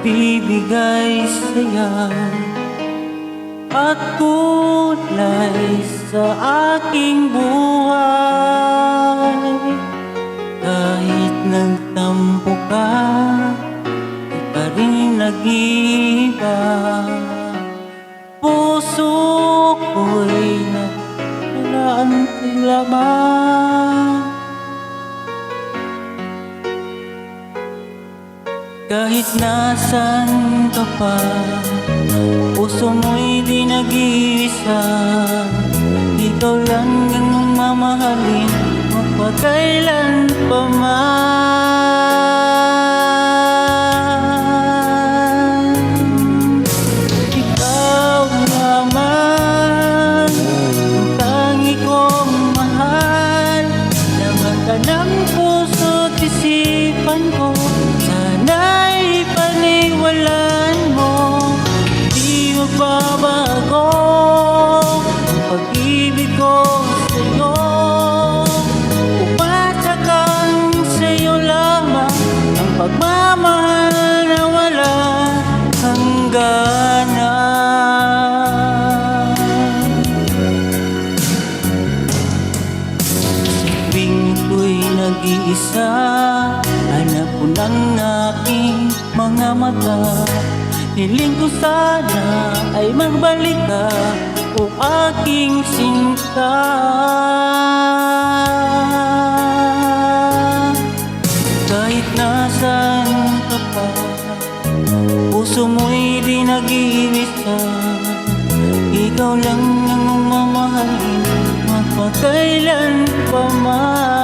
magbibigay saya at kulay sa aking buhay. Kahit nagtampo ka, di pa rin nag-iba. Puso ko'y naglaan laman. Kahit nasan ka pa, puso mo'y di nag-iisa. Ikaw lang ang mamahalin, magpakailan pa man. Ikaw naman ang tangi kong mahal, laman ka ng puso't isipan ko. Sana'y paniwalaan mo, di magbabago ang pag-ibig ko sa'yo. Umatsagang sa'yo lamang ang pagmamahal na wala hangganan. Sa tuwing ko'y nag-iisa, hanap ko ng aking mga mata. Hiling ko sana ay magbalik ka, o aking sinta. Kahit nasan ka pa, puso mo'y di nag-iisa. Ikaw lang ang mamahalin, magpakailan pa man.